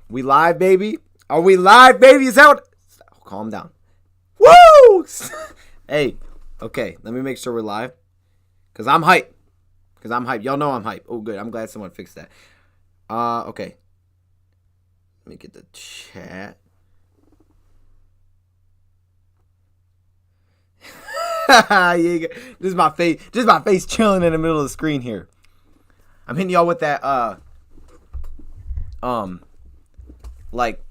We live, baby? Are we live, baby? Is that what? Oh, calm down. Woo! Hey, okay, let me make sure we're live. Because I'm hype. Y'all know I'm hype. Oh, good. I'm glad someone fixed that. Okay. Let me get the chat. Yeah, this is my face. Just my face chilling in the middle of the screen here. I'm hitting y'all with that, like,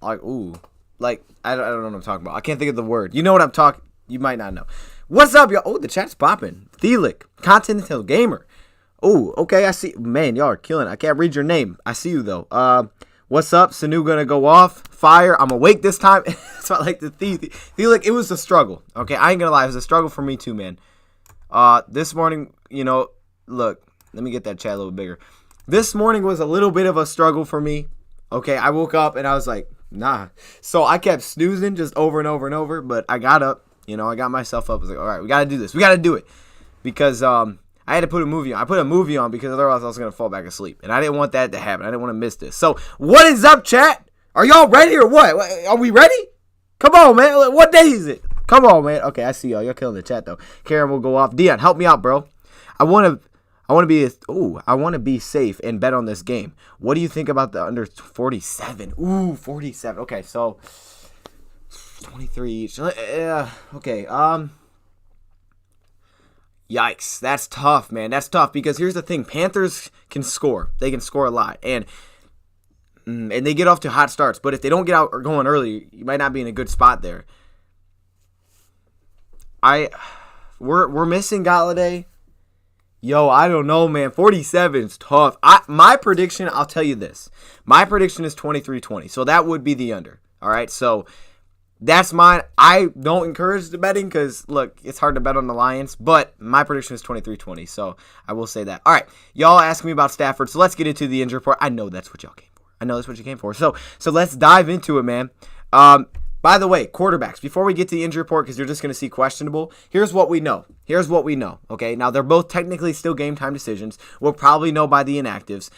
ooh, like, I don't know what I'm talking about. I can't think of the word. You know what I'm talking. You might not know. What's up, y'all? Oh, the chat's popping. Thelic, Continental Gamer. Oh, okay, I see. Man, y'all are killing it. I can't read your name. I see you though. What's up? Sanu gonna go off. Fire. I'm awake this time. So I like the Thelic. It was a struggle. Okay, I ain't gonna lie. It was a struggle for me too, man. This morning, you know, look. Let me get that chat a little bigger. This morning was a little bit of a struggle for me. Okay, I woke up and I was like, nah. So I kept snoozing just over and over and over. But I got up. You know, I got myself up. I was like, all right, we got to do this. We got to do it. Because I had to put a movie on. I put a movie on because otherwise I was going to fall back asleep. And I didn't want that to happen. I didn't want to miss this. So what is up, chat? Are y'all ready or what? Are we ready? Come on, man. What day is it? Come on, man. Okay, I see y'all. You're killing the chat, though. Karen will go off. Dion, help me out, bro. I want to be safe and bet on this game. What do you think about the under 47? Ooh, 47. Okay, so 23 each. Okay. Yikes. That's tough, man. That's tough because here's the thing. Panthers can score. They can score a lot. And they get off to hot starts. But if they don't get out or going early, you might not be in a good spot there. We're missing Galladay. Yo, I don't know, man. 47 is tough. My prediction, I'll tell you this. My prediction is 23-20. So that would be the under. All right, so that's mine. I don't encourage the betting because, look, it's hard to bet on the Lions. But my prediction is 23-20. So I will say that. All right, y'all ask me about Stafford. So let's get into the injury report. I know that's what y'all came for. So let's dive into it, man. By the way, quarterbacks, before we get to the injury report, because you're just going to see questionable, here's what we know. Okay? Now, they're both technically still game time decisions. We'll probably know by the inactives,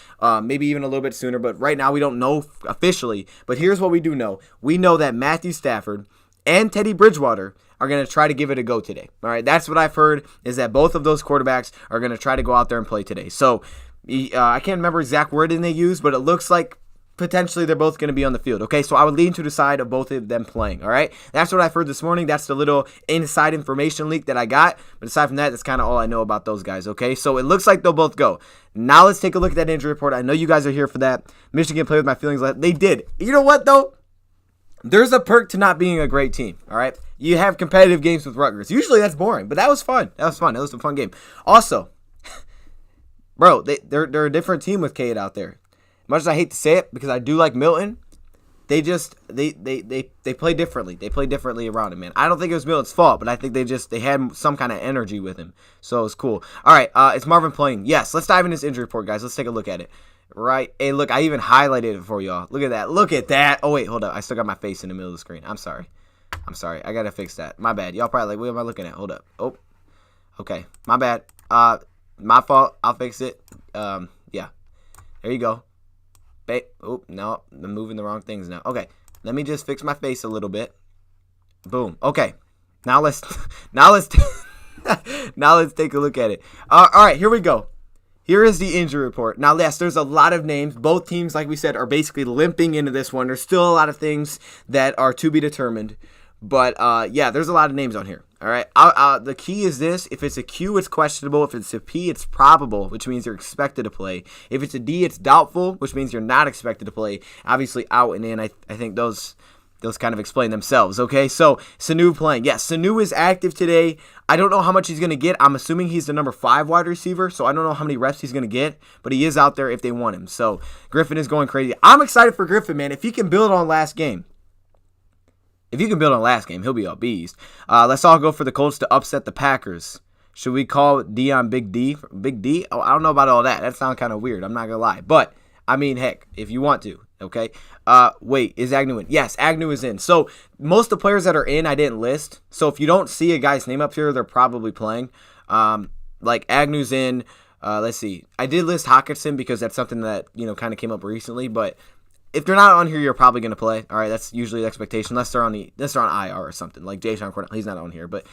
maybe even a little bit sooner, but right now we don't know officially. But here's what we do know. We know that Matthew Stafford and Teddy Bridgewater are going to try to give it a go today. All right? That's what I've heard, is that both of those quarterbacks are going to try to go out there and play today. So, I can't remember exact wording they used, but it looks like potentially they're both going to be on the field. Okay, so I would lean to the side of both of them playing. All right, that's what I've heard this morning. That's the little inside information leak that I got. But aside from that, that's kind of all I know about those guys. Okay, so it looks like they'll both go. Now let's take a look at that injury report. I know you guys are here for that. Michigan played with my feelings. They did. You know what though? There's a perk to not being a great team. All right, you have competitive games with Rutgers. Usually that's boring, but that was fun. That was a fun game. Also, bro, they're a different team with Cade out there. Much as I hate to say it, because I do like Milton, they play differently. They play differently around him, man. I don't think it was Milton's fault, but I think they had some kind of energy with him. So it's cool. All right, it's Marvin playing. Yes, let's dive into this injury report, guys. Let's take a look at it. Right. Hey, look, I even highlighted it for y'all. Look at that. Oh, wait, hold up. I still got my face in the middle of the screen. I'm sorry. I got to fix that. My bad. Y'all probably like, what am I looking at? Hold up. Oh, okay. My bad. My fault. I'll fix it. Yeah. There you go. Oh, no, I'm moving the wrong things now. Okay, let me just fix my face a little bit. Boom. Okay, now let's take a look at it. All right, here we go. Here is the injury report. Now, yes, there's a lot of names. Both teams, like we said, are basically limping into this one. There's still a lot of things that are to be determined. But, yeah, there's a lot of names on here. All right. The key is this. If it's a Q, it's questionable. If it's a P, it's probable, which means you're expected to play. If it's a D, it's doubtful, which means you're not expected to play. Obviously, out and in, I think those kind of explain themselves, okay? So, Sanu playing. Yes, Sanu is active today. I don't know how much he's going to get. I'm assuming he's the number 5 wide receiver, so I don't know how many reps he's going to get, but he is out there if they want him. So, Griffin is going crazy. I'm excited for Griffin, man. If he can build on last game. He'll be a beast. Let's all go for the Colts to upset the Packers. Should we call Dion Big D? Big D? Oh, I don't know about all that. That sounds kind of weird. I'm not going to lie. But, I mean, heck, if you want to, okay? Wait, is Agnew in? Yes, Agnew is in. So, most of the players that are in, I didn't list. So, if you don't see a guy's name up here, they're probably playing. Like, Agnew's in. Let's see. I did list Hawkinson because that's something that, kind of came up recently. But if they're not on here, you're probably going to play. All right, that's usually the expectation, unless they're on IR or something. Like Jay Sean Cornell, he's not on here. But,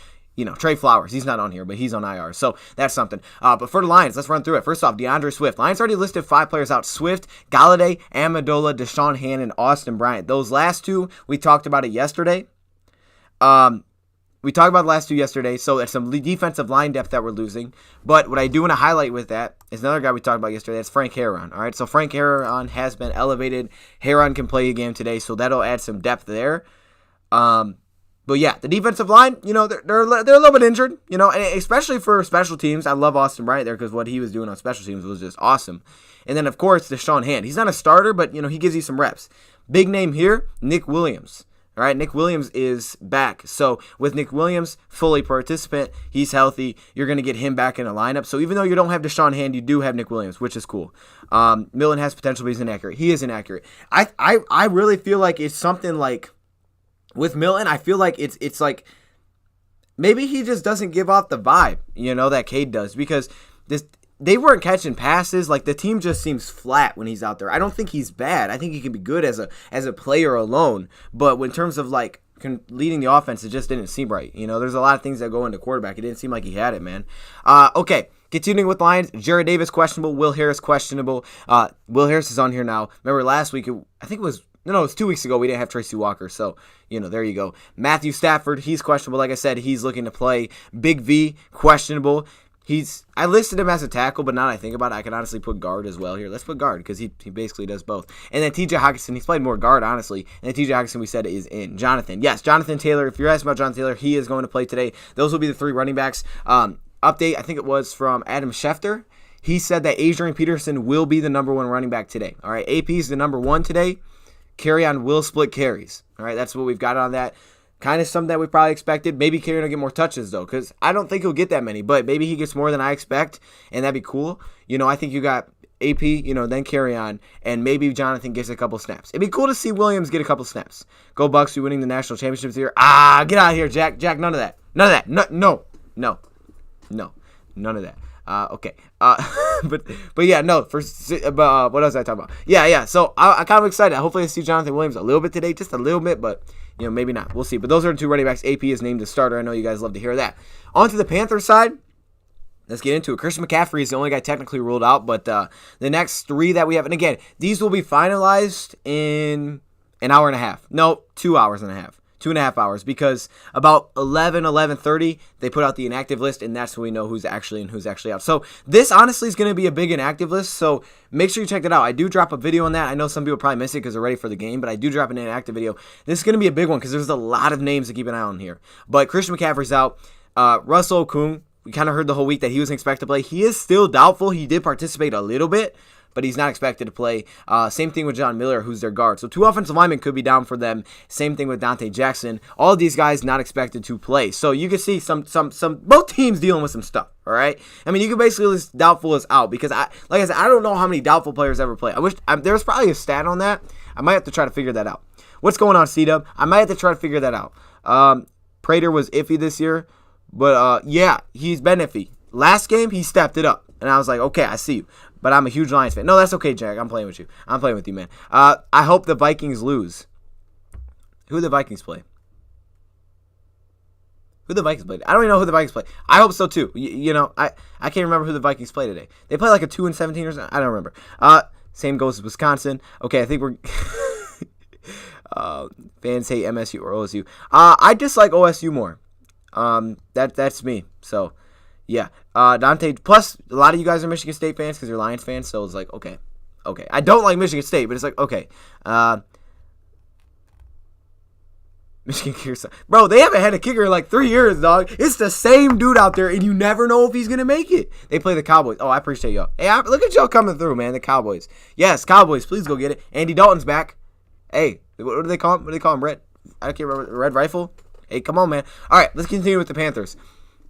Trey Flowers, he's not on here, but he's on IR. So that's something. But for the Lions, let's run through it. First off, DeAndre Swift. Lions already listed 5 players out. Swift, Galladay, Amendola, Deshaun Hannon, Austin Bryant. Those last 2, we talked about it yesterday. We talked about the last 2 yesterday, so it's some defensive line depth that we're losing. But what I do want to highlight with that is another guy we talked about yesterday. That's Frank Herron. All right, so Frank Herron has been elevated. Herron can play a game today, so that'll add some depth there. But yeah, the defensive line, they're a little bit injured, and especially for special teams. I love Austin Bryant there because what he was doing on special teams was just awesome. And then, of course, Deshaun Hand. He's not a starter, but, he gives you some reps. Big name here, Nick Williams. All right, Nick Williams is back. So with Nick Williams, fully participant, he's healthy. You're going to get him back in the lineup. So even though you don't have Deshaun Hand, you do have Nick Williams, which is cool. Millen has potential, but he's inaccurate. He is inaccurate. I really feel like it's something like with Millen. I feel like it's like maybe he just doesn't give off the vibe, that Cade does, because they weren't catching passes. Like, the team just seems flat when he's out there. I don't think he's bad. I think he can be good as a player alone. But in terms of, like, leading the offense, it just didn't seem right. There's a lot of things that go into quarterback. It didn't seem like he had it, man. Okay, continuing with Lions. Jared Davis questionable. Will Harris questionable. Will Harris is on here now. Remember last week, it was 2 weeks ago, we didn't have Tracy Walker. So, there you go. Matthew Stafford, he's questionable. Like I said, he's looking to play. Big V, questionable. I listed him as a tackle, but now that I think about it, I could honestly put guard as well here. Let's put guard because he basically does both. And then TJ Hockenson, he's played more guard, honestly. And then TJ Hockenson, we said, is in. Jonathan. Yes, Jonathan Taylor. If you're asking about Jonathan Taylor, he is going to play today. Those will be the 3 running backs. Update, I think it was from Adam Schefter. He said that Adrian Peterson will be the number 1 running back today. All right, AP is the number 1 today. Carry-on will split carries. All right, that's what we've got on that. Kind of something that we probably expected. Maybe Carrion will get more touches, though, because I don't think he'll get that many. But maybe he gets more than I expect, and that'd be cool. I think you got AP, then Carrion, and maybe Jonathan gets a couple snaps. It'd be cool to see Williams get a couple snaps. Go Bucks, you winning the national championships here. Get out of here, Jack. Jack, none of that. None of that. No. None of that. Okay. But yeah, no. What else did I talk about? Yeah. So I'm kind of excited. Hopefully I see Jonathan Williams a little bit today, just a little bit, but maybe not. We'll see. But those are the 2 running backs. AP is named the starter. I know you guys love to hear that. On to the Panthers side. Let's get into it. Christian McCaffrey is the only guy technically ruled out, but the next 3 that we have, and again, these will be finalized in an hour and a half. No, 2 hours and a half. 2.5 hours, because about 11:30, they put out the inactive list, and that's when we know who's actually in, who's actually out. So this honestly is going to be a big inactive list, so make sure you check that out. I do drop a video on that. I know some people probably miss it because they're ready for the game, but I do drop an inactive video. This is going to be a big one because there's a lot of names to keep an eye on here. But Christian McCaffrey's out. Russell Okung, we kind of heard the whole week that he was expected to play. He is still doubtful. He did participate a little bit, but he's not expected to play. Same thing with John Miller, who's their guard. So 2 offensive linemen could be down for them. Same thing with Dante Jackson. All of these guys not expected to play. So you can see some both teams dealing with some stuff. All right. I mean, you can basically list doubtful as out because like I said, I don't know how many doubtful players ever play. There's probably a stat on that. I might have to try to figure that out. What's going on, C-Dub? I might have to try to figure that out. Prater was iffy this year, but yeah, he's been iffy. Last game, he stepped it up, and I was like, okay, I see you. But I'm a huge Lions fan. No, that's okay, Jack. I'm playing with you. I'm playing with you, man. I hope the Vikings lose. Who do the Vikings play? Who the Vikings play? I don't even know who the Vikings play. I hope so, too. I can't remember who the Vikings play today. They play like a 2-17 or something. I don't remember. Same goes with Wisconsin. Okay, I think we're... fans hate MSU or OSU. I dislike OSU more. That's me. So... yeah, Dante, plus a lot of you guys are Michigan State fans because you're Lions fans, so it's like, okay. I don't like Michigan State, but it's like, okay. Michigan kicker. Bro, they haven't had a kicker in like 3 years, dog. It's the same dude out there, and you never know if he's going to make it. They play the Cowboys. Oh, I appreciate y'all. Hey, look at y'all coming through, man, the Cowboys. Yes, Cowboys, please go get it. Andy Dalton's back. Hey, what do they call him? What do they call him, Red? I can't remember. Red Rifle? Hey, come on, man. All right, let's continue with the Panthers.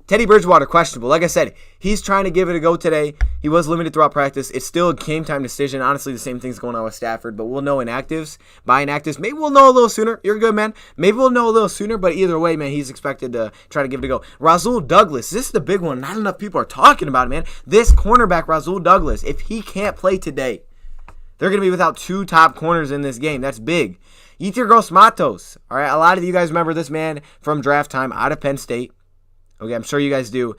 Teddy Bridgewater, questionable. Like I said, he's trying to give it a go today. He was limited throughout practice. It's still a game-time decision. Honestly, the same thing's going on with Stafford, but we'll know inactives. By inactives, maybe we'll know a little sooner. You're good, man. Maybe we'll know a little sooner, but either way, man, he's expected to try to give it a go. Rasul Douglas, this is the big one. Not enough people are talking about it, man. This cornerback, Rasul Douglas, if he can't play today, They're going to be without 2 top corners in this game. That's big. Yetur Gross-Matos. All right, a lot of you guys remember this man from draft time out of Penn State. Okay, I'm sure you guys do.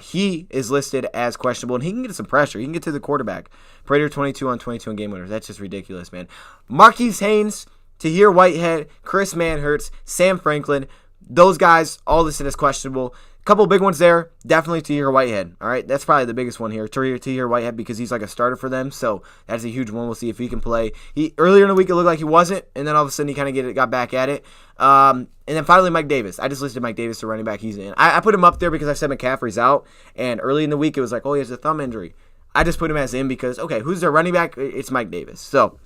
He is listed as questionable, and he can get some pressure. He can get to the quarterback. Prater 22 on 22 on game winners. That's just ridiculous, man. Marquise Haynes, Tahir Whitehead, Chris Manhertz, Sam Franklin. Those guys all listed as questionable. A couple big ones there. Definitely Tahir Whitehead. All right, that's probably the biggest one here. Tahir Whitehead, because he's like a starter for them, so that's a huge one. We'll see if he can play. Earlier in the week it looked like he wasn't, and then all of a sudden he kind of got back at it. And then finally Mike Davis. I just listed Mike Davis to running back. He's in. I put him up there because I said McCaffrey's out, and early in the week it was like, oh, he has a thumb injury. I just put him as in because, okay, who's their running back? It's Mike Davis. So,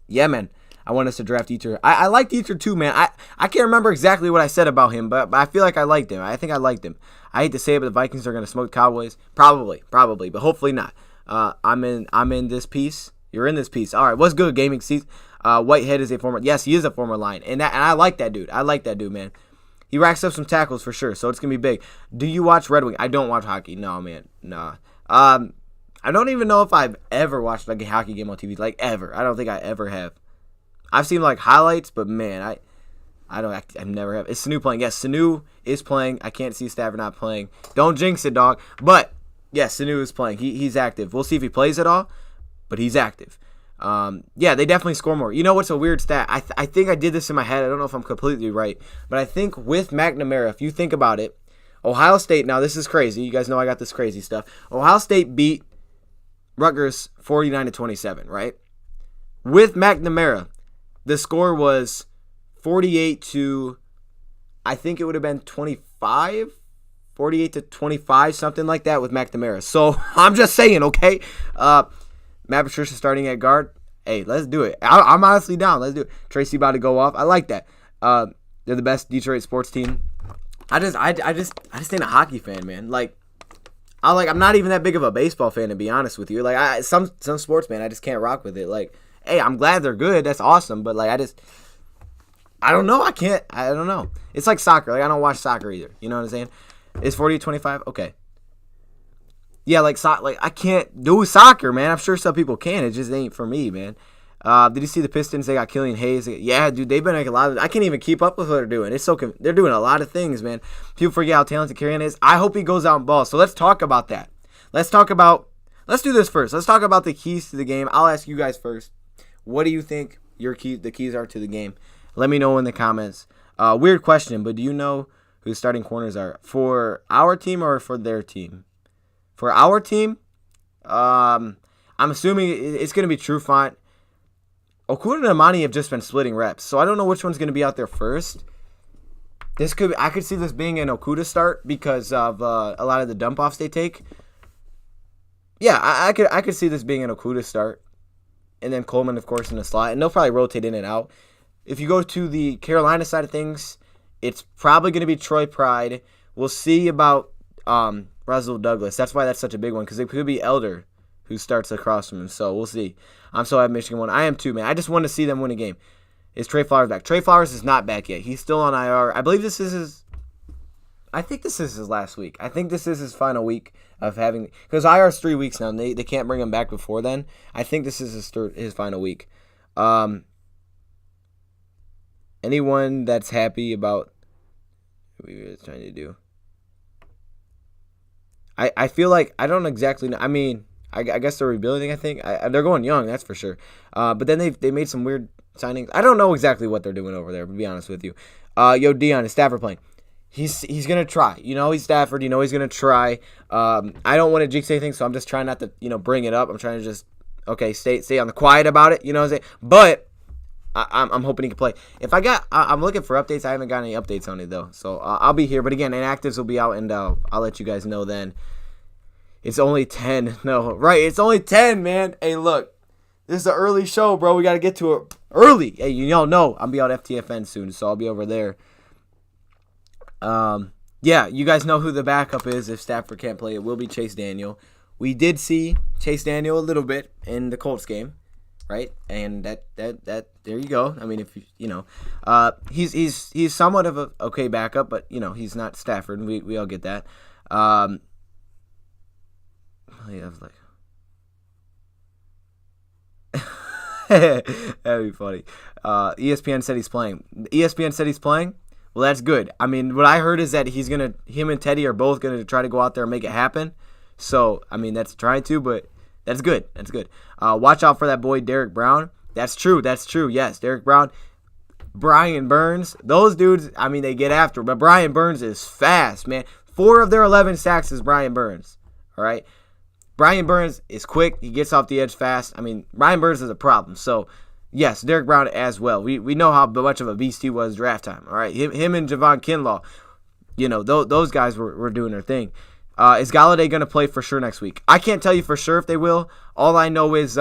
yeah, man. I want us to draft Yetur. I liked Yetur too, man. I can't remember exactly what I said about him, but I feel like I liked him. I think I liked him. I hate to say it, but the Vikings are going to smoke the Cowboys. Probably, but hopefully not. I'm in this piece. You're in this piece. All right, what's good, gaming seats? Whitehead is a former. Yes, he is a former Lion, and I like that dude. I like that dude, man. He racks up some tackles for sure, so it's gonna be big. Do you watch Red Wing? I don't watch hockey. No, man. Nah. I don't even know if I've ever watched like a hockey game on TV, like ever. I don't think I ever have. I've seen like highlights, but man, I've never have. Is Sanu playing? Yes, Sanu is playing. I can't see Stafford not playing. Don't jinx it, dog. But yes, Sanu is playing. He's active. We'll see if he plays at all, but he's active. Yeah, they definitely score more. You know what's a weird stat? I think I did this in my head. I don't know if I'm completely right, but I think with McNamara, if you think about it, Ohio State. Now this is crazy. You guys know I got this crazy stuff. Ohio State beat Rutgers 49-27, right? With McNamara, the score was 48 to, I think it would have been 25, 48-25, something like that with McNamara. So I'm just saying, okay? Matt Patricia starting at guard. Hey, let's do it. I'm honestly down. Let's do it. Tracy about to go off. I like that. They're the best Detroit sports team. I just ain't a hockey fan, man. I'm not even that big of a baseball fan, to be honest with you. Like, some sports, man, I just can't rock with it. Like, hey, I'm glad they're good. That's awesome. But, like, I don't know. I don't know. It's like soccer. Like, I don't watch soccer either. You know what I'm saying? Is 40-25? Okay. Yeah, I can't do soccer, man. I'm sure some people can. It just ain't for me, man. Did you see the Pistons? They got Killian Hayes. Yeah, dude, they've been like a lot of. I can't even keep up with what they're doing. They're doing a lot of things, man. People forget how talented Killian is. I hope he goes out and balls. So let's talk about that. Let's do this first. Let's talk about the keys to the game. I'll ask you guys first. What do you think the keys are to the game? Let me know in the comments. Weird question, but do you know who the starting corners are for our team or for their team? For our team, I'm assuming it's going to be Trufant. Okuda and Amani have just been splitting reps, so I don't know which one's going to be out there first. I could see this being an Okuda start because of a lot of the dump offs they take. Yeah, I could see this being an Okuda start, and then Coleman, of course, in the slot, and they'll probably rotate in and out. If you go to the Carolina side of things, it's probably going to be Troy Pride. We'll see about Russell Douglas. That's why that's such a big one, because it could be Elder who starts across from him. So we'll see. I'm so happy Michigan won. I am too, man. I just want to see them win a game. Is Trey Flowers back? Trey Flowers is not back yet. He's still on IR. I believe this is his. I think this is his last week. I think this is his final week of having, because IR is 3 weeks now, and they can't bring him back before then. I think this is his final week. Anyone that's happy about what he was trying to do? I feel like I don't exactly know. I mean, I guess they're rebuilding. I think they're going young, that's for sure. But then they made some weird signings. I don't know exactly what they're doing over there, to be honest with you. Dion, is Stafford playing? He's gonna try. You know, he's Stafford. You know he's gonna try. I don't want to jinx anything, so I'm just trying not to bring it up. I'm trying to just stay on the quiet about it. You know what I'm saying? But I'm hoping he can play. I'm looking for updates. I haven't got any updates on it though, so I'll be here. But again, inactives will be out, and I'll let you guys know then. It's only 10. No, right? It's only 10, man. Hey, look, this is an early show, bro. We got to get to it early. Hey, you all know I'll be on FTFN soon, so I'll be over there. Yeah, you guys know who the backup is if Stafford can't play. It will be Chase Daniel. We did see Chase Daniel a little bit in the Colts game, right? And that there you go. I mean, if he's somewhat of a okay backup, but he's not Stafford. We all get that. I was like, That'd be funny. ESPN said he's playing. ESPN said he's playing. Well, that's good. I mean, what I heard is that him and Teddy are both gonna try to go out there and make it happen. So, I mean, that's trying to, but that's good. That's good. Watch out for that boy, Derek Brown. That's true. That's true. Yes, Derek Brown. Brian Burns. Those dudes, I mean, they get after. But Brian Burns is fast, man. 4 of their 11 sacks is Brian Burns. All right? Brian Burns is quick. He gets off the edge fast. I mean, Brian Burns is a problem. So, yes, Derek Brown as well. We know how much of a beast he was draft time. All right? Him and Javon Kinlaw, those guys were doing their thing. Is Golladay going to play for sure next week? I can't tell you for sure if they will. All I know is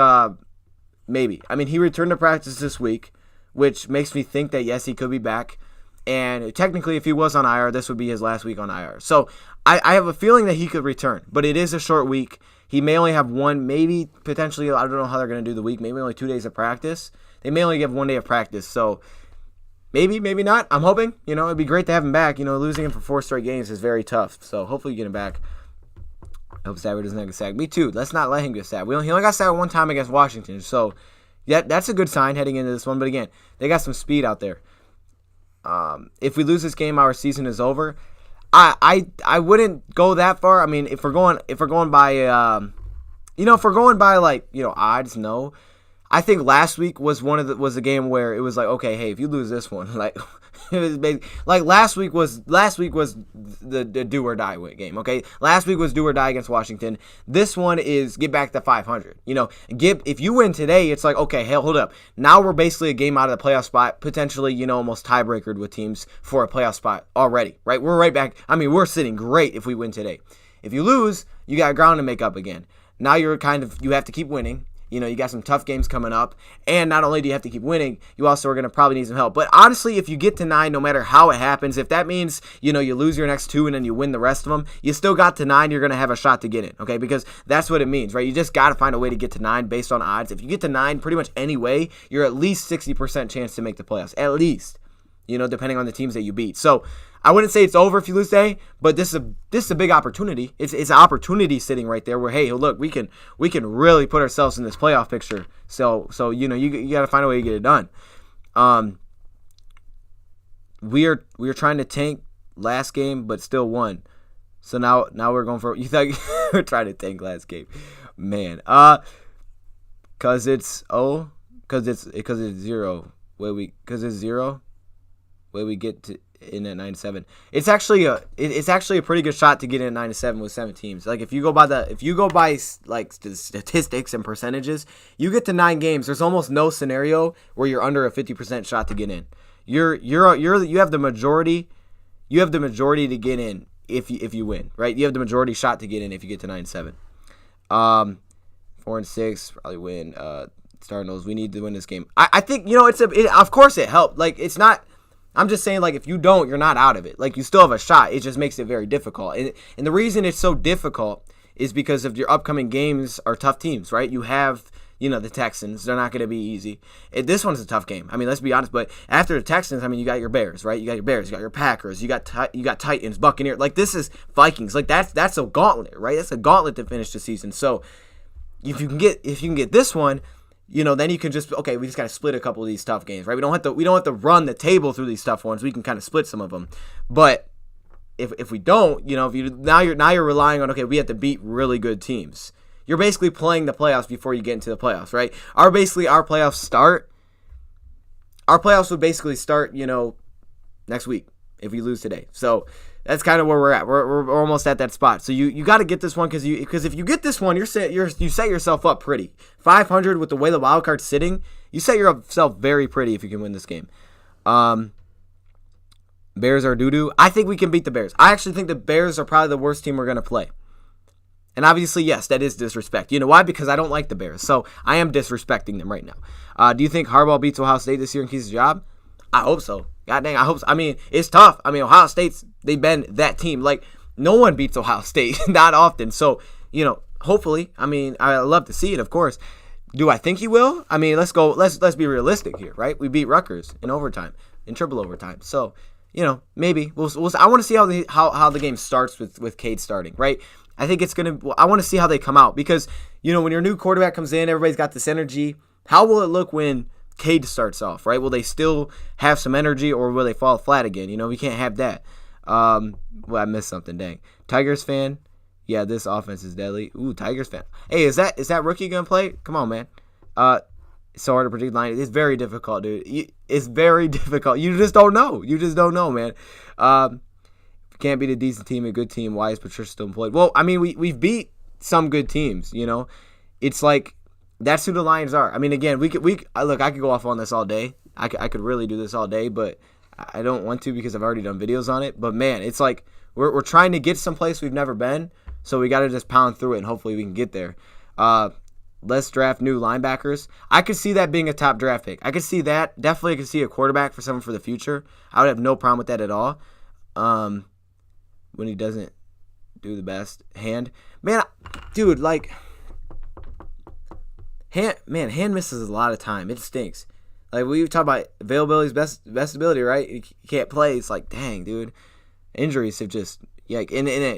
maybe. I mean, he returned to practice this week, which makes me think that, yes, he could be back. And technically, if he was on IR, this would be his last week on IR. So I have a feeling that he could return, but it is a short week. He may only have one, maybe potentially, I don't know how they're going to do the week, maybe only 2 days of practice. They may only give 1 day of practice. So maybe not. I'm hoping. It'd be great to have him back. Losing him for 4 straight games is very tough. So hopefully you get him back. I hope Stafford doesn't get sacked. Me too. Let's not let him get sacked. He only got sacked one time against Washington. So yeah, that's a good sign heading into this one. But again, they got some speed out there. If we lose this game, our season is over. I wouldn't go that far. I mean, if we're going by odds, no. I think last week was was a game where it was like, okay, hey, if you lose this one, like it was like last week was the do or die game. Okay, last week was do or die against Washington. This one is get back to 500. If you win today, it's like, okay, hell, hold up. Now we're basically a game out of the playoff spot, potentially, almost tiebreakered with teams for a playoff spot already. Right, we're right back. I mean, we're sitting great if we win today. If you lose, you got ground to make up again. Now you have to keep winning. You got some tough games coming up. And not only do you have to keep winning, you also are going to probably need some help. But honestly, if you get to 9, no matter how it happens, if that means, you lose your next 2 and then you win the rest of them, you still got to 9, you're going to have a shot to get in, okay? Because that's what it means, right? You just got to find a way to get to 9 based on odds. If you get to 9 pretty much any way, you're at least 60% chance to make the playoffs. At least, depending on the teams that you beat. So I wouldn't say it's over if you lose today, but this is a big opportunity. It's an opportunity sitting right there where, hey, look, we can really put ourselves in this playoff picture. So you got to find a way to get it done. We are trying to tank last game, but still won. So now we're going for, you thought we're trying to tank last game, man. Cause it's 0, cause it's 0. Cause it's 0. Where we get to in at 9-7. It's actually a pretty good shot to get in at 9-7 with 7 teams. Like if you go by like statistics and percentages, you get to 9 games. There's almost no scenario where you're under a 50% shot to get in. You have the majority. You have the majority to get in if you win, right? You have the majority shot to get in if you get to 9-7. 4-6 probably win. Cardinals. We need to win this game. I think of course it helped. Like it's not. I'm just saying, like, if you don't, you're not out of it. Like, you still have a shot. It just makes it very difficult. And the reason it's so difficult is because of your upcoming games are tough teams, right? You have, the Texans. They're not going to be easy. This one's a tough game. I mean, let's be honest. But after the Texans, I mean, you got your Bears, right? You got your Bears. You got your Packers. You got Titans, Buccaneers. Like, this is Vikings. Like, that's a gauntlet, right? That's a gauntlet to finish the season. So, if you can get this one, then you can just, okay, we just got to split a couple of these tough games, right? We don't have to run the table through these tough ones. We can kind of split some of them. But if we don't, now you're relying on, okay, we have to beat really good teams. You're basically playing the playoffs before you get into the playoffs, right? Our playoffs would basically start, next week if we lose today. So that's kind of where we're at. We're almost at that spot. So you got to get this one because if you get this one, you set yourself up pretty. 500 with the way the wild card's sitting, you set yourself very pretty if you can win this game. Bears are doo-doo. I think we can beat the Bears. I actually think the Bears are probably the worst team we're going to play. And obviously, yes, that is disrespect. You know why? Because I don't like the Bears. So I am disrespecting them right now. Do you think Harbaugh beats Ohio State this year and keeps his job? I hope so. God dang, I hope so. I mean, it's tough. I mean, Ohio State's, they've been that team. Like, no one beats Ohio State, not often. So, hopefully, I mean, I love to see it, of course. Do I think he will? I mean, let's be realistic here, right? We beat Rutgers in overtime, in triple overtime. So, maybe. I want to see how the game starts with Cade starting, right? I think I want to see how they come out because, when your new quarterback comes in, everybody's got this energy. How will it look when Cade starts off, right? Will they still have some energy, or will they fall flat again? We can't have that. Well, I missed something, dang. Tigers fan? Yeah, this offense is deadly. Ooh, Tigers fan. Hey, is that rookie going to play? Come on, man. It's so hard to predict line. It's very difficult, dude. It's very difficult. You just don't know. You just don't know, man. Can't beat a decent team, a good team. Why is Patricia still employed? Well, I mean, we've beat some good teams, It's like, that's who the Lions are. I mean, again, look, I could go off on this all day. I could really do this all day, but I don't want to because I've already done videos on it. But, man, it's like we're trying to get someplace we've never been, so we got to just pound through it, and hopefully we can get there. Let's draft new linebackers. I could see that being a top draft pick. I could see that. Definitely I could see a quarterback for someone for the future. I would have no problem with that at all. When he doesn't do the best. Hand. Man, dude, like, Hand misses a lot of time. It stinks. Like, we talk about availability is best ability, right? You can't play. It's like, dang, dude. Injuries have just... Yeah,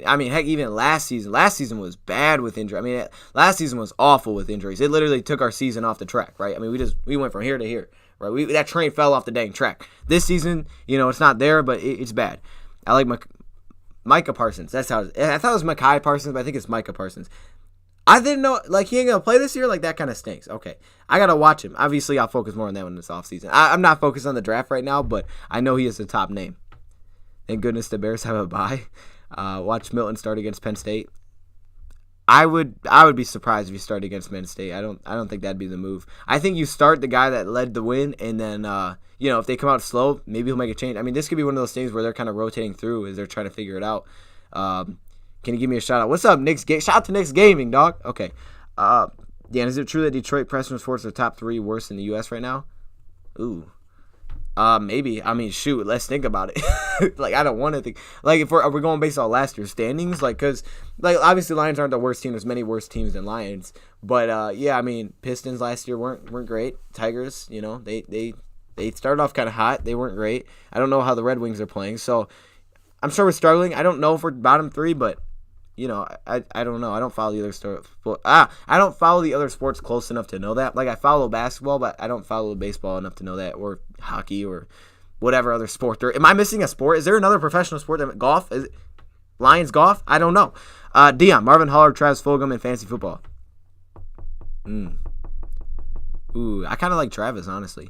I mean, heck, even last season was bad with injury. I mean, last season was awful with injuries. It literally took our season off the track, right? I mean, we went from here to here, right? That train fell off the dang track. This season, it's not there, but it's bad. I like Micah Parsons. That's how I thought it was Mekhi Parsons, but I think it's Micah Parsons. I didn't know, like, he ain't gonna play this year. Like, that kind of stinks. Okay, I gotta watch him. Obviously, I'll focus more on that one this offseason. I'm not focused on the draft right now, but I know he is the top name. Thank goodness the Bears have a bye. Watch Milton start against Penn State. I would be surprised if you start against Penn State. I don't think that'd be the move. I think you start the guy that led the win, and then if they come out slow, maybe he'll make a change. I mean, this could be one of those things where they're kind of rotating through as they're trying to figure it out. Can you give me a shout out? What's up, Knicks? Shout out to Knicks Gaming, dog. Okay. Dan, is it true that Detroit professional sports are top 3 worst in the U.S. right now? Ooh. Maybe. I mean, shoot, let's think about it. Like, I don't want to think. Like, if we're going based on last year's standings, like, because, like, obviously Lions aren't the worst team. There's many worse teams than Lions. But, yeah, I mean, Pistons last year weren't great. Tigers, they started off kind of hot. They weren't great. I don't know how the Red Wings are playing. So, I'm sure we're struggling. I don't know if we're bottom 3, but, I don't know. I don't follow the other sports. I don't follow the other sports close enough to know that. Like, I follow basketball, but I don't follow baseball enough to know that, or hockey, or whatever other sport there. Am I missing a sport? Is there another professional sport than golf? Is it Lions golf? I don't know. Dion, Marvin Hall, Travis Fulgham, and fantasy football. Ooh, I kind of like Travis, honestly.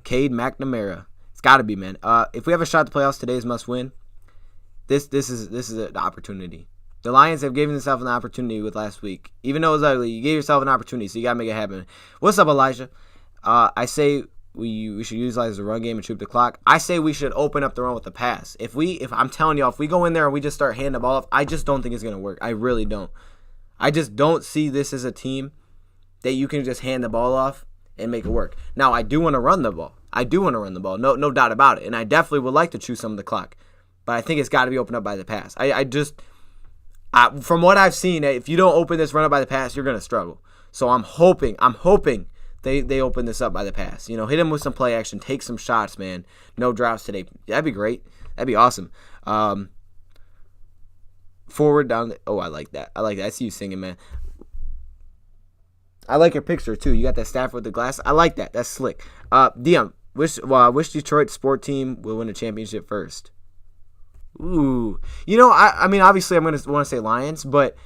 Cade McNamara. It's got to be, man. If we have a shot at the playoffs, today's must win. This is an opportunity. The Lions have given themselves an opportunity with last week. Even though it was ugly, you gave yourself an opportunity, so you got to make it happen. What's up, Elijah? I say we should utilize the run game and shoot the clock. I say we should open up the run with the pass. If I'm telling y'all, if we go in there and we just start handing the ball off, I just don't think it's going to work. I really don't. I just don't see this as a team that you can just hand the ball off and make it work. Now, I do want to run the ball. No doubt about it. And I definitely would like to chew some of the clock. But I think it's got to be opened up by the pass. From what I've seen, if you don't open this run up by the pass, you're going to struggle. So I'm hoping they open this up by the pass. Hit them with some play action, take some shots, man. No drops today. That'd be great. That'd be awesome. Forward down. I like that. I see you singing, man. I like your picture too. You got that staff with the glass. I like that. That's slick. Dion, which Detroit sport team will win a championship first? Ooh, I mean, obviously I'm going to want to say Lions, but,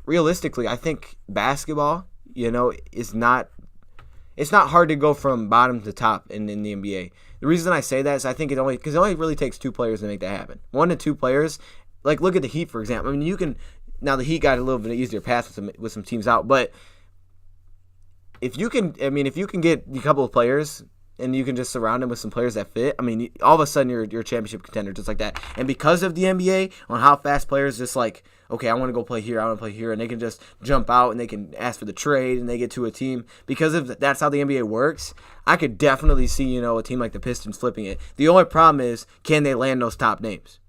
realistically, I think basketball, is not, it's not hard to go from bottom to top in the NBA. The reason I say that is I think it only really takes 2 players to make that happen. 1 to 2 players. Like, look at the Heat, for example. I mean, now the Heat got a little bit easier path with some teams out, but if you can get a couple of players and you can just surround them with some players that fit, I mean, all of a sudden you're a championship contender just like that. And because of the NBA, on how fast players just like, okay, I want to go play here, and they can just jump out and they can ask for the trade and they get to a team. Because of that's how the NBA works, I could definitely see, a team like the Pistons flipping it. The only problem is, can they land those top names?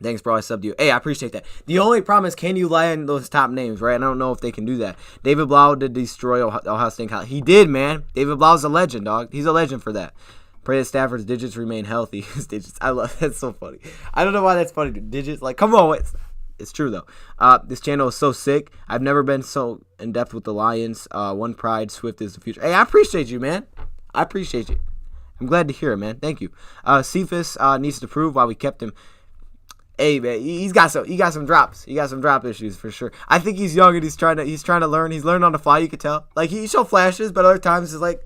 Thanks, bro. I subbed you. Hey, I appreciate that. The only problem is, can you land those top names, right? I don't know if they can do that. David Blau did destroy Ohio State College. He did, man. David Blau's a legend, dog. He's a legend for that. Pray that Stafford's digits remain healthy. His digits. I love That's so funny. I don't know why that's funny. Digits. Like, come on. It's true, though. This channel is so sick. I've never been so in-depth with the Lions. One pride, Swift is the future. Hey, I appreciate you, man. I appreciate you. I'm glad to hear it, man. Thank you. Cephas needs to prove why we kept him. Hey, man, he's got some drops. He got some drop issues for sure. I think he's young and he's trying to learn. He's learning on the fly. You could tell. Like he showed flashes, but other times it's like,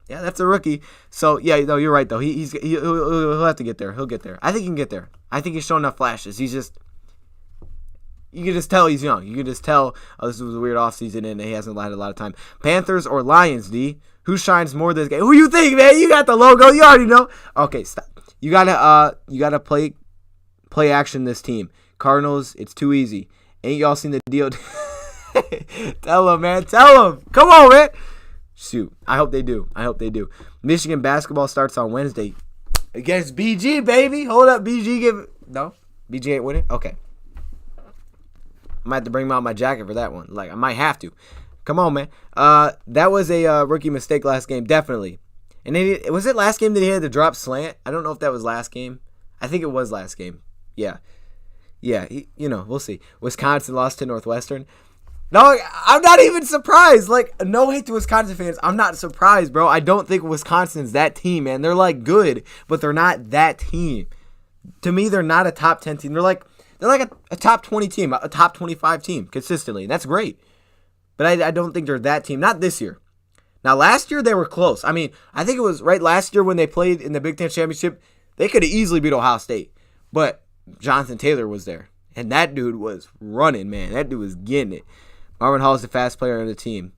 yeah, that's a rookie. So yeah, no, you're right though. He'll have to get there. He'll get there. I think he can get there. I think he's showing enough flashes. You can just tell he's young. You can just tell this was a weird offseason and he hasn't had a lot of time. Panthers or Lions, D? Who shines more this game? Who you think, man? You got the logo. You already know. Okay, stop. You gotta play action this team. Cardinals, it's too easy. Ain't y'all seen the deal? Tell them, man. Tell them. Come on, man. Shoot. I hope they do. Michigan basketball starts on Wednesday against BG, baby. Hold up, BG. No? BG ain't winning? Okay. I might have to bring out my jacket for that one. Like, I might have to. Come on, man. That was a rookie mistake last game, definitely. And then was it last game that he had to drop slant? I don't know if that was last game. I think it was last game. Yeah. Yeah, we'll see. Wisconsin lost to Northwestern. No, I'm not even surprised. Like, no hate to Wisconsin fans. I'm not surprised, bro. I don't think Wisconsin's that team, man. They're, like, good, but they're not that team. To me, they're not a top 10 team. They're like a top 20 team, a top 25 team consistently. That's great. But I don't think they're that team. Not this year. Now, last year they were close. I mean, I think it was right last year when they played in the Big Ten Championship, they could have easily beat Ohio State. But Jonathan Taylor was there. And that dude was running, man. That dude was getting it. Marvin Hall is the fast player on the team.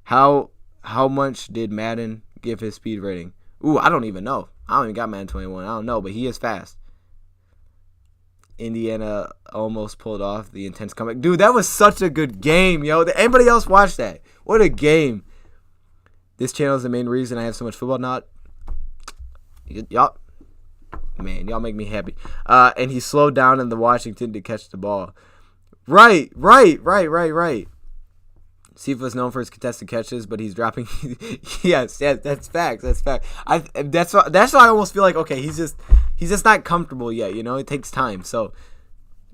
How much did Madden give his speed rating? Ooh, I don't even know. I don't even got Madden 21. I don't know, but he is fast. Indiana almost pulled off the intense comeback. Dude, that was such a good game, yo. Did anybody else watch that? What a game. This channel is the main reason I have so much football knowledge. Y'all make me happy. And he slowed down in the Washington to catch the ball. Right. Sifa is known for his contested catches, but he's dropping. Yes, that's facts. That's fact. That's why I almost feel like, okay, he's just not comfortable yet. It takes time. So,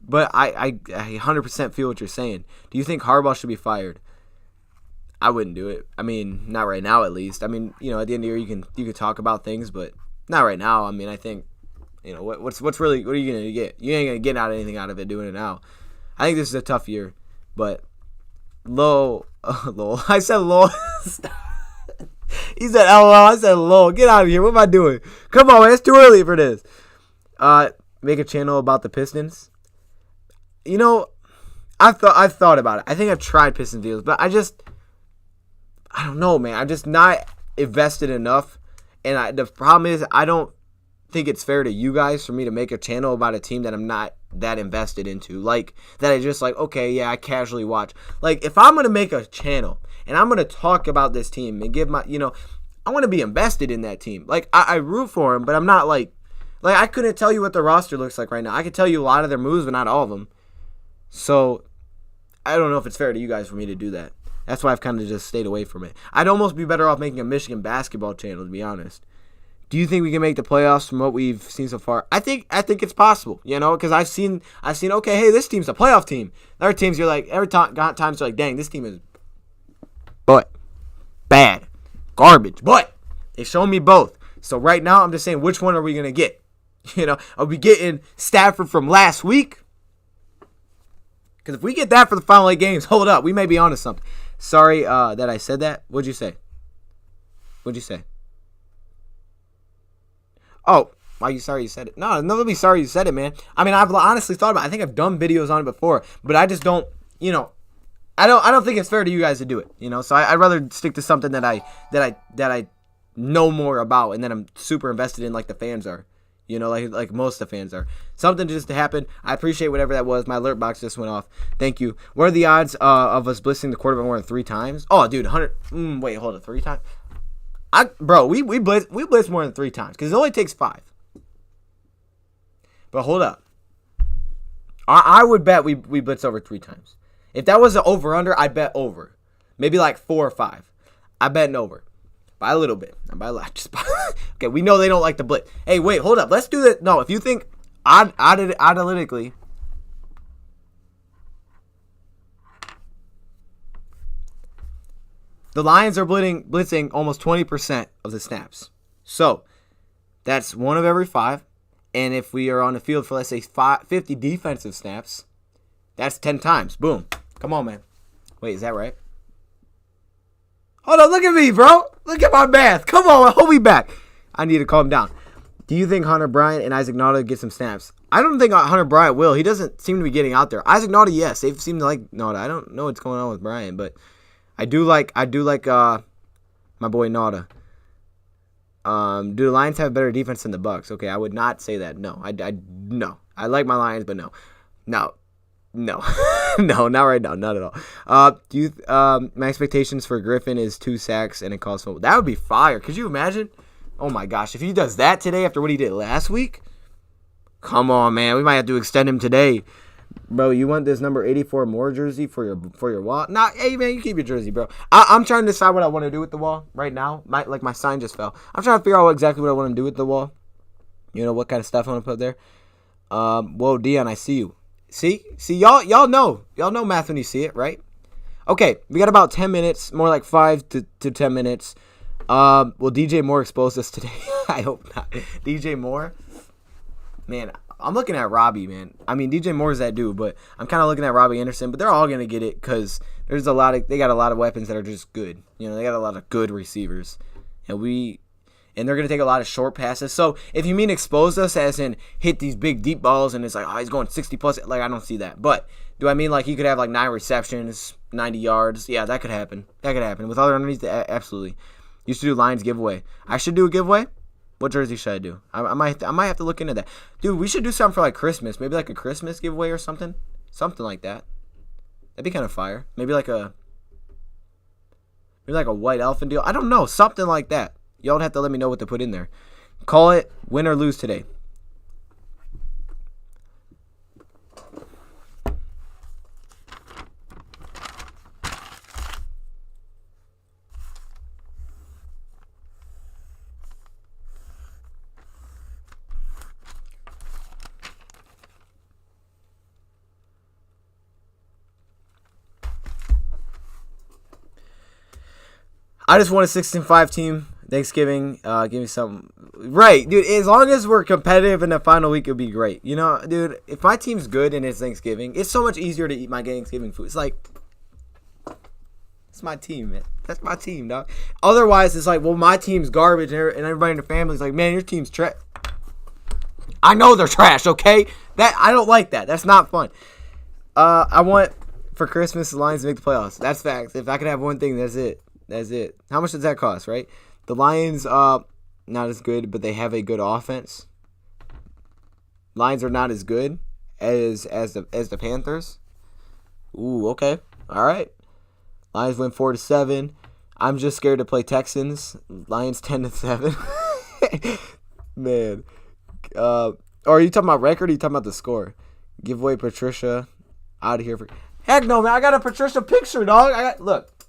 but I 100% feel what you're saying. Do you think Harbaugh should be fired? I wouldn't do it. I mean, not right now, at least. I mean, at the end of the year, you can talk about things, but not right now. I mean, I think, what are you gonna get? You ain't gonna get anything out of it doing it now. I think this is a tough year, but lol. I said lol. He said LOL. I said lol. Get out of here. What am I doing? Come on, man. It's too early for this. Make a channel about the Pistons. I've thought about it. I think I've tried Pistons videos, but I don't know, man. I'm just not invested enough. And the problem is I don't think it's fair to you guys for me to make a channel about a team that I'm not that invested into. Like, that I just like, okay, yeah, I casually watch. Like, if I'm going to make a channel and I'm going to talk about this team and give my, I want to be invested in that team. Like, I root for them, but I'm not like I couldn't tell you what the roster looks like right now. I could tell you a lot of their moves, but not all of them. So, I don't know if it's fair to you guys for me to do that. That's why I've kind of just stayed away from it. I'd almost be better off making a Michigan basketball channel, to be honest. Do you think we can make the playoffs from what we've seen so far? I think it's possible, because I've seen. Okay, hey, this team's a playoff team. Other teams, you're like times you're like, dang, this team is, but bad, garbage. But they've shown me both. So right now, I'm just saying, which one are we gonna get? Are we getting Stafford from last week? Because if we get that for the final 8 games, hold up, we may be onto something. Sorry that I said that. What'd you say? Oh, why are you sorry you said it? No, be sorry you said it, man. I mean, I've honestly thought about it. I think I've done videos on it before, but I just don't, I don't think it's fair to you guys to do it, So I'd rather stick to something that I know more about and that I'm super invested in, like the fans are, like most of the fans are. Something just happened. I appreciate whatever that was. My alert box just went off. Thank you. What are the odds of us blitzing the quarterback more than 3 times? Oh, dude, 100. Wait, hold it, 3 times? We blitz more than 3 times because it only takes 5. But hold up, I would bet we blitz over 3 times. If that was an over/under, I'd bet over, maybe like 4 or 5. I bet an over by a little bit, not by a lot. Just okay. We know they don't like the blitz. Hey, wait, hold up. Let's do that. No, if you think analytically, The Lions are blitzing almost 20% of the snaps. So that's 1 of every 5. And if we are on the field for, let's say, 50 defensive snaps, that's 10 times. Boom. Come on, man. Wait, is that right? Hold on, look at me, bro. Look at my math. Come on, hold me back. I need to calm down. Do you think Hunter Bryant and Isaac Nauta get some snaps? I don't think Hunter Bryant will. He doesn't seem to be getting out there. Isaac Nauta, yes. They seem to like Nauta. I don't know what's going on with Bryant, but I do like my boy Nauta. Do the Lions have better defense than the Bucs? Okay, I would not say that. No. No. I like my Lions, but no. No. No, not right now. Not at all. My expectations for Griffin is 2 sacks and a caused fumble. That would be fire. Could you imagine? Oh my gosh, if he does that today after what he did last week, come on, man. We might have to extend him today, bro. You want this number 84 more jersey for your wall? Nah, hey man, you keep your jersey, bro. I'm trying to decide what I want to do with the wall right now. My sign just fell. I'm trying to figure out exactly what I want to do with the wall. You know what kind of stuff I want to put there. Whoa, Dion, I see you. See, y'all know math when you see it, right? Okay, we got about 10 minutes, more like 5 to 10 minutes. Will DJ Moore expose us today? I hope not. DJ Moore, man, I'm looking at Robbie, man. I mean, DJ Moore is that dude, but I'm kind of looking at Robbie Anderson. But they're all gonna get it because they got a lot of weapons that are just good. You know, they got a lot of good receivers, and they're going to take a lot of short passes. So if you mean expose us as in hit these big deep balls and it's like, oh, he's going 60 plus, like I don't see that. But do I mean like he could have like 9 receptions, 90 yards? Yeah, that could happen. With other underneath, absolutely. Used to do Lions giveaway. I should do a giveaway. What jersey should I do? I might have to look into that. Dude, we should do something for like Christmas. Maybe like a Christmas giveaway or something. Something like that. That'd be kind of fire. Maybe like a white elephant deal. I don't know. Something like that. Y'all have to let me know what to put in there. Call it win or lose today. I just want a 6-5 team. Thanksgiving, give me something. Right, dude, as long as we're competitive in the final week, it'll be great. You know, dude, if my team's good and it's Thanksgiving, it's so much easier to eat my Thanksgiving food. It's like, it's my team, man. That's my team, dog. Otherwise, it's like, well, my team's garbage, and everybody in the family's like, man, your team's trash. I know they're trash, okay? I don't like that. That's not fun. I want, for Christmas, the Lions to make the playoffs. That's facts. If I could have one thing, that's it. How much does that cost, right? The Lions, not as good, but they have a good offense. Lions are not as good as the Panthers. Ooh, okay. All right. Lions win 4-7. I'm just scared to play Texans. Lions 10-7. Man. Are you talking about record or are you talking about the score? Give away Patricia out of here. Heck no, man. I got a Patricia picture, dog. I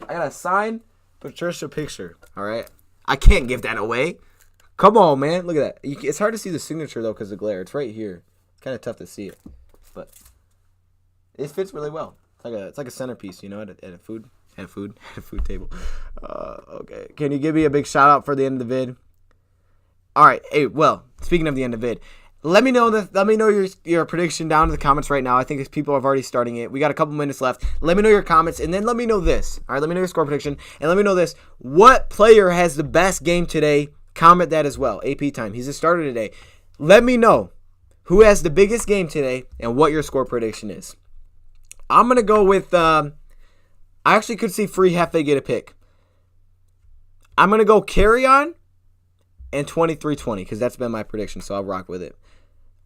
got a signed Patricia picture. All right. I can't give that away. Come on, man. Look at that. It's hard to see the signature, though, because of the glare. It's right here. It's kind of tough to see it. But it fits really well. It's like a centerpiece, you know, at a food table. Okay. Can you give me a big shout-out for the end of the vid? All right. Hey, well, speaking of the end of the vid, let me know your prediction down in the comments right now. I think people are already starting it. We got a couple minutes left. Let me know your comments, and then let me know this. All right, let me know your score prediction, and let me know this. What player has the best game today? Comment that as well. AP time. He's a starter today. Let me know who has the biggest game today and what your score prediction is. I'm going to go with, I actually could see Free Hefe get a pick. I'm going to go Carry On and 23-20 because that's been my prediction, so I'll rock with it.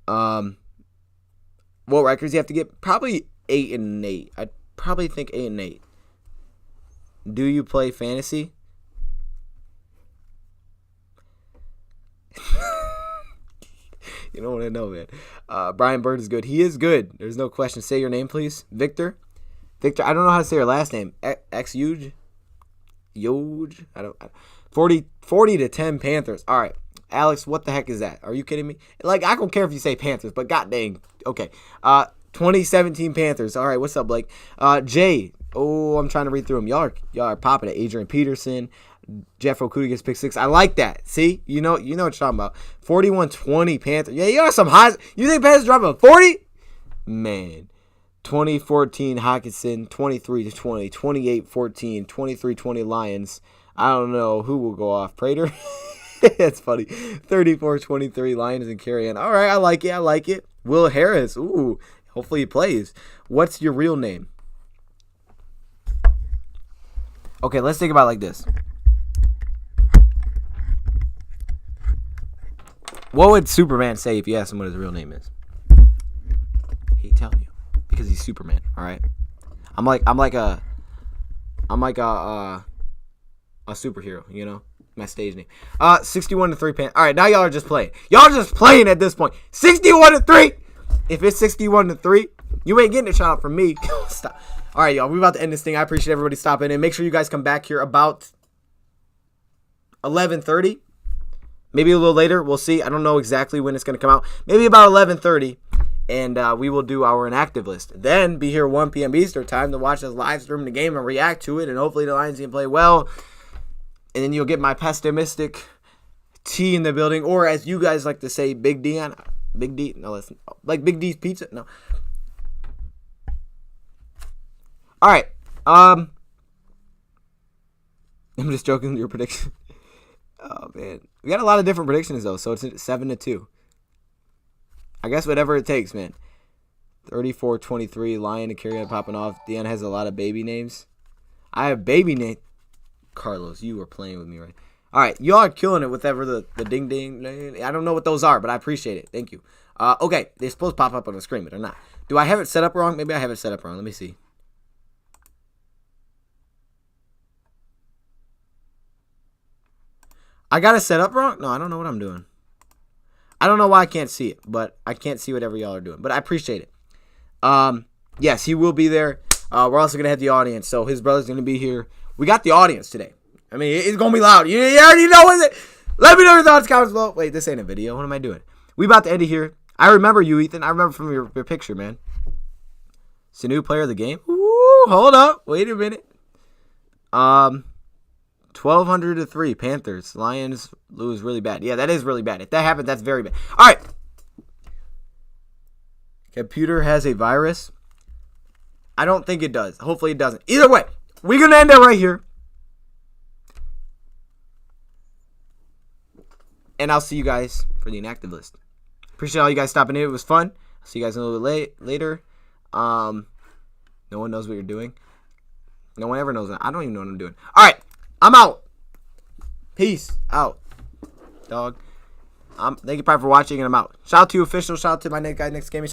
What records you have to get? Probably 8-8. I'd probably think 8-8. Do you play fantasy? You don't want to know, man. Brian Bird is good. He is good. There's no question. Say your name, please. Victor. I don't know how to say your last name. X-Huge? Huge? I don't 40-10 Panthers. All right. Alex, what the heck is that? Are you kidding me? Like, I don't care if you say Panthers, but god dang. Okay. 2017 Panthers. All right, what's up, Blake? Jay, Oh, I'm trying to read through them. Y'all are popping it. Adrian Peterson. Jeff Okuda gets pick 6. I like that. See? You know what you're talking about. 41-20 Panthers. Yeah, you got some highs. You think Panthers drop a 40? Man. 2014 Hawkinson. 23-20. 28-14. 23-20 Lions. I don't know who will go off. Prater? That's funny. 34-23 Lions and carry-on. All right, I like it. Will Harris. Ooh, hopefully he plays. What's your real name? Okay, let's think about it like this. What would Superman say if you asked him what his real name is? He'd tell you because he's Superman. All right. I'm like a superhero. You know, my stage name. 61-3 Pan. All right, now y'all are just playing. Y'all just playing at this point. 61-3. If it's 61-3, you ain't getting a shout out from me. Stop. All right, y'all. We're about to end this thing. I appreciate everybody stopping in. Make sure you guys come back here about 11:30. Maybe a little later. We'll see. I don't know exactly when it's going to come out. Maybe about 11:30. And we will do our inactive list. Then be here 1 p.m. Eastern time to watch us live stream the game and react to it. And hopefully the Lions can play well. And then you'll get my pessimistic tea in the building. Or as you guys like to say, Big D on. Big D? No, listen. Like Big D's Pizza? No. All right. I'm just joking with your prediction. Oh, man. We got a lot of different predictions, though. So it's 7-2. I guess whatever it takes, man. 34-23, Lion and carry on popping off. Deanna has a lot of baby names. I have baby name. Carlos, you are playing with me, right? All right. Y'all are killing it with whatever the ding-ding. I don't know what those are, but I appreciate it. Thank you. Okay. They're supposed to pop up on the screen, but they're not. Do I have it set up wrong? Maybe I have it set up wrong. Let me see. I got it set up wrong? No, I don't know what I'm doing. I don't know why I can't see it, but I can't see whatever y'all are doing. But I appreciate it. Yes, he will be there. We're also going to have the audience, so his brother's going to be here. We got the audience today. I mean, it's going to be loud. You already know it. Let me know your thoughts, comments below. Wait, this ain't a video. What am I doing? We about to end it here. I remember you, Ethan. I remember from your picture, man. It's a new player of the game. Ooh, hold up. Wait a minute. 1,200-3 Panthers. Lions lose really bad. Yeah, that is really bad. If that happens, that's very bad. All right. Computer has a virus. I don't think it does. Hopefully it doesn't. Either way, we're going to end it right here. And I'll see you guys for the inactive list. Appreciate all you guys stopping in. It was fun. I'll see you guys a little bit later. No one knows what you're doing. No one ever knows that. I don't even know what I'm doing. All right. I'm out. Peace out, dog. Thank you, probably, for watching, and I'm out. Shout out to you, official. Shout out to my guy next game.